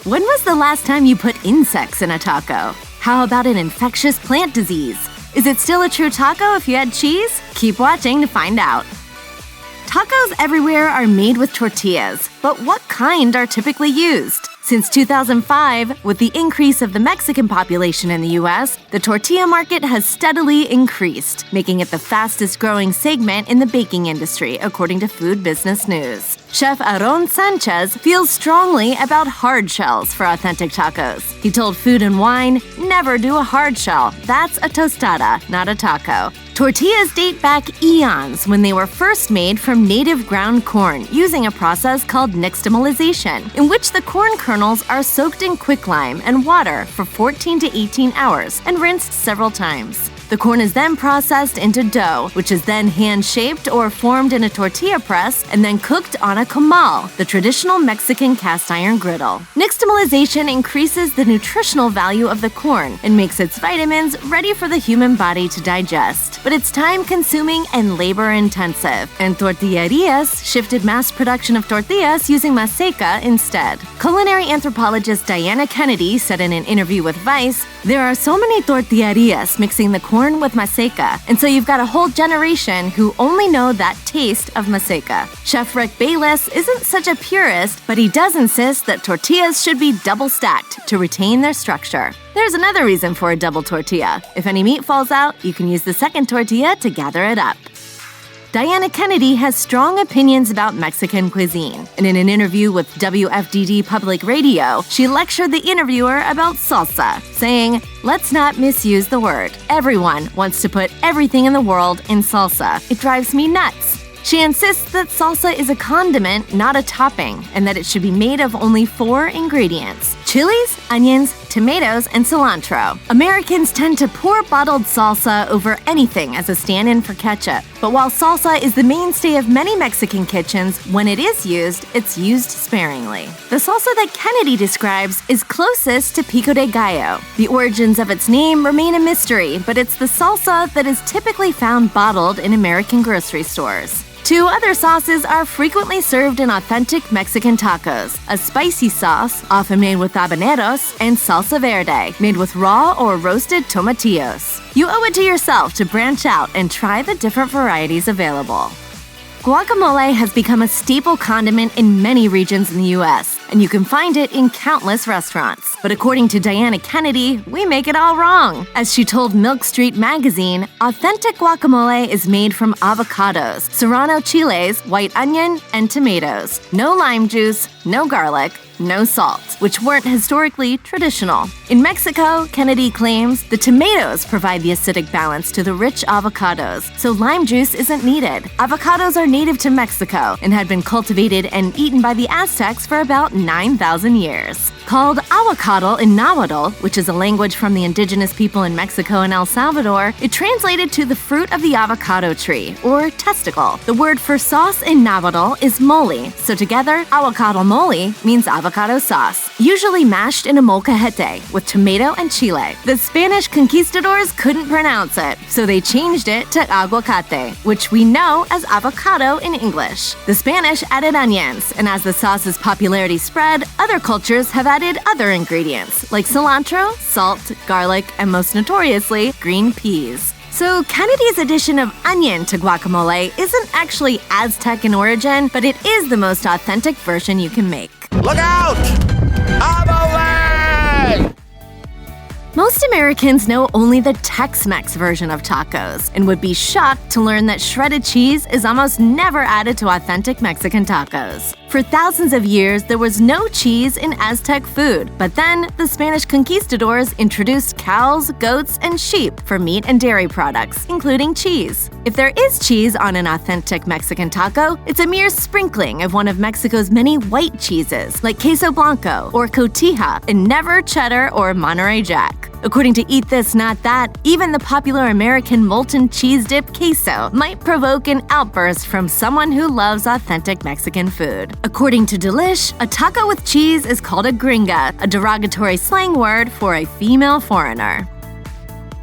When was the last time you put insects in a taco? How about an infectious plant disease? Is it still a true taco if you add cheese? Keep watching to find out. Tacos everywhere are made with tortillas, but what kind are typically used? Since 2005, with the increase of the Mexican population in the U.S., the tortilla market has steadily increased, making it the fastest-growing segment in the baking industry, according to Food Business News. Chef Aaron Sanchez feels strongly about hard shells for authentic tacos. He told Food and Wine, "Never do a hard shell. That's a tostada, not a taco." Tortillas date back eons when they were first made from native ground corn using a process called nixtamalization, in which the corn kernels are soaked in quicklime and water for 14 to 18 hours and rinsed several times. The corn is then processed into dough, which is then hand-shaped or formed in a tortilla press and then cooked on a comal, the traditional Mexican cast-iron griddle. Nixtamalization increases the nutritional value of the corn and makes its vitamins ready for the human body to digest. But it's time-consuming and labor-intensive, and tortillerias shifted mass production of tortillas using maseca instead. Culinary anthropologist Diana Kennedy said in an interview with Vice, "There are so many tortillerias mixing the corn with maseca, and so you've got a whole generation who only know that taste of maseca." Chef Rick Bayless isn't such a purist, but he does insist that tortillas should be double-stacked to retain their structure. There's another reason for a double tortilla. If any meat falls out, you can use the second tortilla to gather it up. Diana Kennedy has strong opinions about Mexican cuisine, and in an interview with WFDD Public Radio, she lectured the interviewer about salsa, saying, "Let's not misuse the word. Everyone wants to put everything in the world in salsa. It drives me nuts." She insists that salsa is a condiment, not a topping, and that it should be made of only 4 ingredients: chilies, onions, tomatoes, and cilantro. Americans tend to pour bottled salsa over anything as a stand-in for ketchup. But while salsa is the mainstay of many Mexican kitchens, when it is used, it's used sparingly. The salsa that Kennedy describes is closest to pico de gallo. The origins of its name remain a mystery, but it's the salsa that is typically found bottled in American grocery stores. 2 other sauces are frequently served in authentic Mexican tacos: a spicy sauce, often made with habaneros, and salsa verde, made with raw or roasted tomatillos. You owe it to yourself to branch out and try the different varieties available. Guacamole has become a staple condiment in many regions in the U.S., and you can find it in countless restaurants. But according to Diana Kennedy, we make it all wrong. As she told Milk Street magazine, authentic guacamole is made from avocados, serrano chiles, white onion, and tomatoes. No lime juice, no garlic, no salt, which weren't historically traditional. In Mexico, Kennedy claims the tomatoes provide the acidic balance to the rich avocados, so lime juice isn't needed. Avocados are native to Mexico and had been cultivated and eaten by the Aztecs for about 9,000 years. Called aguacatl in Nahuatl, which is a language from the indigenous people in Mexico and El Salvador, it translated to the fruit of the avocado tree, or testicle. The word for sauce in Nahuatl is mole, so together, aguacatl mole means avocado sauce, usually mashed in a molcajete with tomato and chile. The Spanish conquistadors couldn't pronounce it, so they changed it to aguacate, which we know as avocado in English. The Spanish added onions, and as the sauce's popularity spread, other cultures have added other ingredients like cilantro, salt, garlic, and most notoriously, green peas. So Kennedy's addition of onion to guacamole isn't actually Aztec in origin, but it is the most authentic version you can make. Look out! Avole! Most Americans know only the Tex-Mex version of tacos and would be shocked to learn that shredded cheese is almost never added to authentic Mexican tacos. For thousands of years, there was no cheese in Aztec food, but then the Spanish conquistadors introduced cows, goats, and sheep for meat and dairy products, including cheese. If there is cheese on an authentic Mexican taco, it's a mere sprinkling of one of Mexico's many white cheeses, like queso blanco or cotija, and never cheddar or Monterey Jack. According to Eat This, Not That, even the popular American molten cheese dip queso might provoke an outburst from someone who loves authentic Mexican food. According to Delish, a taco with cheese is called a gringa, a derogatory slang word for a female foreigner.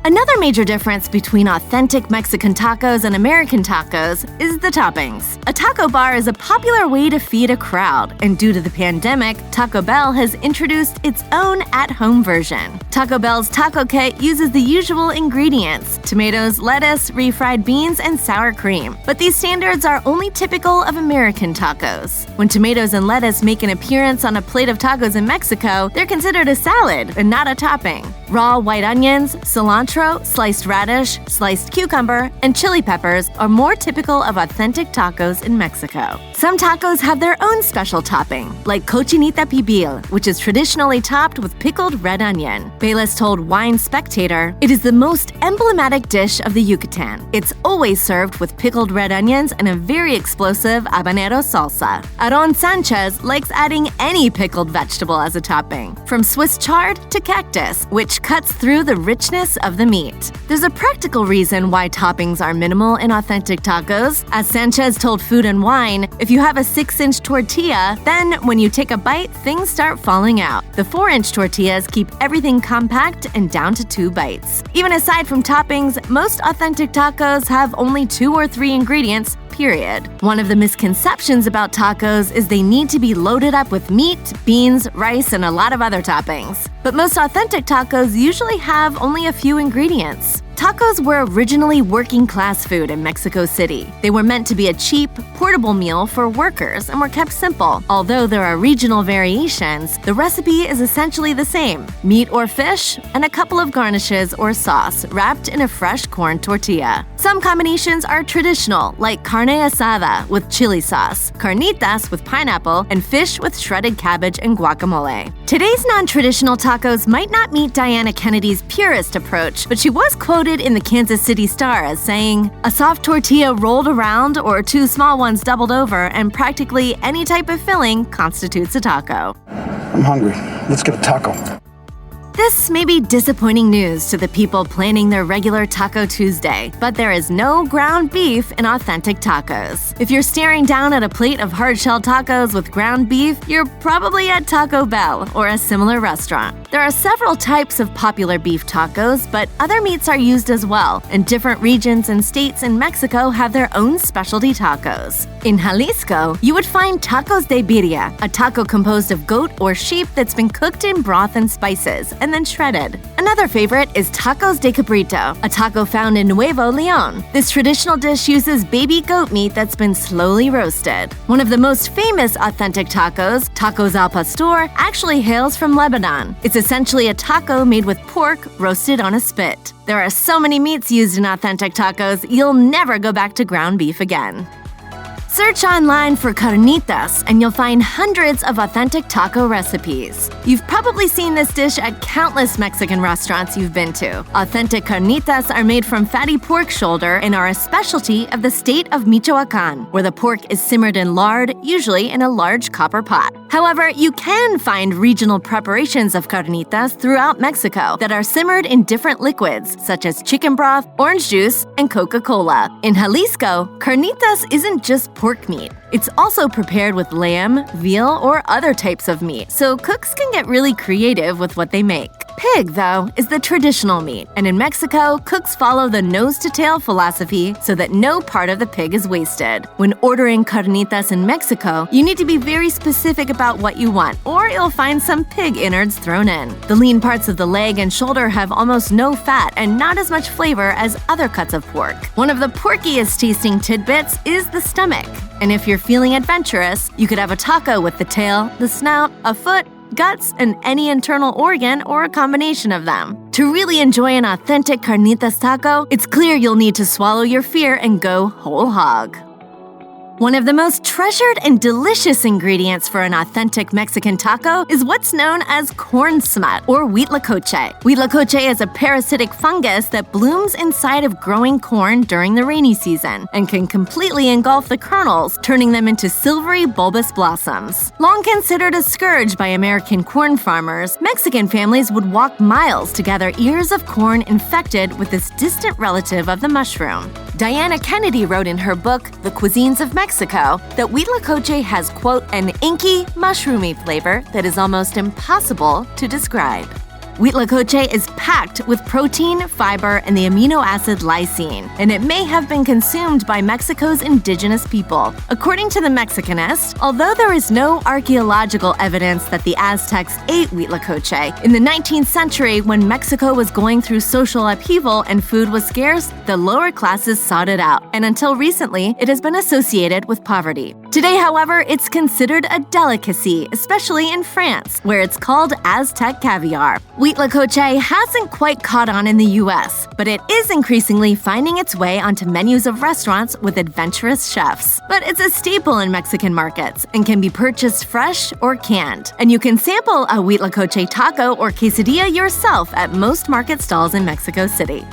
Another major difference between authentic Mexican tacos and American tacos is the toppings. A taco bar is a popular way to feed a crowd, and due to the pandemic, Taco Bell has introduced its own at-home version. Taco Bell's taco kit uses the usual ingredients: tomatoes, lettuce, refried beans, and sour cream. But these standards are only typical of American tacos. When tomatoes and lettuce make an appearance on a plate of tacos in Mexico, they're considered a salad and not a topping. Raw white onions, cilantro, sliced radish, sliced cucumber, and chili peppers are more typical of authentic tacos in Mexico. Some tacos have their own special topping, like cochinita pibil, which is traditionally topped with pickled red onion. Bayless told Wine Spectator, "It is the most emblematic dish of the Yucatan. It's always served with pickled red onions and a very explosive habanero salsa." Aaron Sanchez likes adding any pickled vegetable as a topping, from Swiss chard to cactus, which cuts through the richness of the meat. There's a practical reason why toppings are minimal in authentic tacos. As Sanchez told Food and Wine, if you have a 6-inch tortilla, then when you take a bite, things start falling out. The 4-inch tortillas keep everything compact and down to 2 bites. Even aside from toppings, most authentic tacos have only 2 or 3 ingredients, period. One of the misconceptions about tacos is they need to be loaded up with meat, beans, rice, and a lot of other toppings. But most authentic tacos usually have only a few ingredients. Tacos were originally working-class food in Mexico City. They were meant to be a cheap, portable meal for workers and were kept simple. Although there are regional variations, the recipe is essentially the same: meat or fish, and a couple of garnishes or sauce wrapped in a fresh corn tortilla. Some combinations are traditional, like carne asada with chili sauce, carnitas with pineapple, and fish with shredded cabbage and guacamole. Today's non-traditional tacos might not meet Diana Kennedy's purist approach, but she was quoted in the Kansas City Star as saying, "A soft tortilla rolled around or 2 small ones doubled over, and practically any type of filling constitutes a taco." I'm hungry. Let's get a taco. This may be disappointing news to the people planning their regular Taco Tuesday, but there is no ground beef in authentic tacos. If you're staring down at a plate of hard-shelled tacos with ground beef, you're probably at Taco Bell or a similar restaurant. There are several types of popular beef tacos, but other meats are used as well, and different regions and states in Mexico have their own specialty tacos. In Jalisco, you would find tacos de birria, a taco composed of goat or sheep that's been cooked in broth and spices, and then shredded. Another favorite is tacos de cabrito, a taco found in Nuevo León. This traditional dish uses baby goat meat that's been slowly roasted. One of the most famous authentic tacos, tacos al pastor, actually hails from Lebanon. It's essentially a taco made with pork roasted on a spit. There are so many meats used in authentic tacos, you'll never go back to ground beef again. Search online for carnitas and you'll find hundreds of authentic taco recipes. You've probably seen this dish at countless Mexican restaurants you've been to. Authentic carnitas are made from fatty pork shoulder and are a specialty of the state of Michoacán, where the pork is simmered in lard, usually in a large copper pot. However, you can find regional preparations of carnitas throughout Mexico that are simmered in different liquids, such as chicken broth, orange juice, and Coca-Cola. In Jalisco, carnitas isn't just pork meat. It's also prepared with lamb, veal, or other types of meat, so cooks can get really creative with what they make. Pig, though, is the traditional meat, and in Mexico, cooks follow the nose-to-tail philosophy so that no part of the pig is wasted. When ordering carnitas in Mexico, you need to be very specific about what you want, or you'll find some pig innards thrown in. The lean parts of the leg and shoulder have almost no fat and not as much flavor as other cuts of pork. One of the porkiest tasting tidbits is the stomach, and if you're feeling adventurous, you could have a taco with the tail, the snout, a foot, guts, and any internal organ or a combination of them. To really enjoy an authentic carnitas taco, it's clear you'll need to swallow your fear and go whole hog. One of the most treasured and delicious ingredients for an authentic Mexican taco is what's known as corn smut, or huitlacoche. Huitlacoche is a parasitic fungus that blooms inside of growing corn during the rainy season and can completely engulf the kernels, turning them into silvery bulbous blossoms. Long considered a scourge by American corn farmers, Mexican families would walk miles to gather ears of corn infected with this distant relative of the mushroom. Diana Kennedy wrote in her book, The Cuisines of Mexico, that huitlacoche has, quote, an inky, mushroomy flavor that is almost impossible to describe. Huitlacoche is packed with protein, fiber, and the amino acid lysine, and it may have been consumed by Mexico's indigenous people. According to the Mexicanist, although there is no archaeological evidence that the Aztecs ate huitlacoche, in the 19th century, when Mexico was going through social upheaval and food was scarce, the lower classes sought it out, and until recently, it has been associated with poverty. Today, however, it's considered a delicacy, especially in France, where it's called Aztec caviar. Huitlacoche hasn't quite caught on in the US, but it is increasingly finding its way onto menus of restaurants with adventurous chefs. But it's a staple in Mexican markets and can be purchased fresh or canned. And you can sample a huitlacoche taco or quesadilla yourself at most market stalls in Mexico City.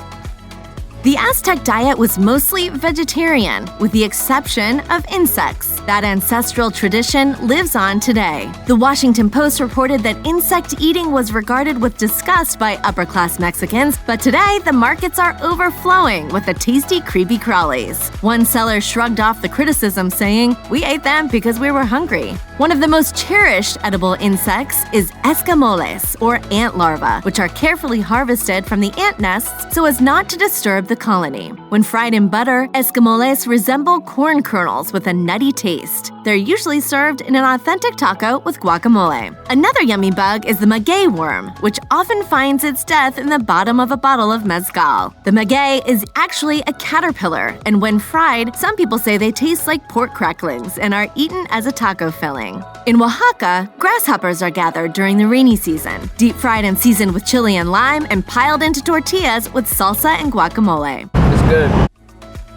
The Aztec diet was mostly vegetarian, with the exception of insects. That ancestral tradition lives on today. The Washington Post reported that insect eating was regarded with disgust by upper-class Mexicans, but today the markets are overflowing with the tasty creepy crawlies. One seller shrugged off the criticism, saying, "We ate them because we were hungry." One of the most cherished edible insects is escamoles, or ant larvae, which are carefully harvested from the ant nests so as not to disturb the colony. When fried in butter, escamoles resemble corn kernels with a nutty taste. They're usually served in an authentic taco with guacamole. Another yummy bug is the maguey worm, which often finds its death in the bottom of a bottle of mezcal. The maguey is actually a caterpillar, and when fried, some people say they taste like pork cracklings and are eaten as a taco filling. In Oaxaca, grasshoppers are gathered during the rainy season, deep-fried and seasoned with chili and lime, and piled into tortillas with salsa and guacamole. It's good.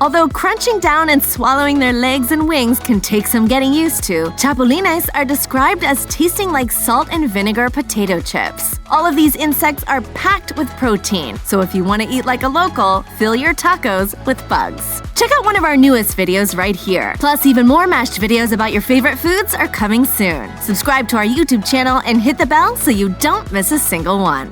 Although crunching down and swallowing their legs and wings can take some getting used to, chapulines are described as tasting like salt and vinegar potato chips. All of these insects are packed with protein, so if you want to eat like a local, fill your tacos with bugs. Check out one of our newest videos right here. Plus, even more mashed videos about your favorite foods are coming soon. Subscribe to our YouTube channel and hit the bell so you don't miss a single one.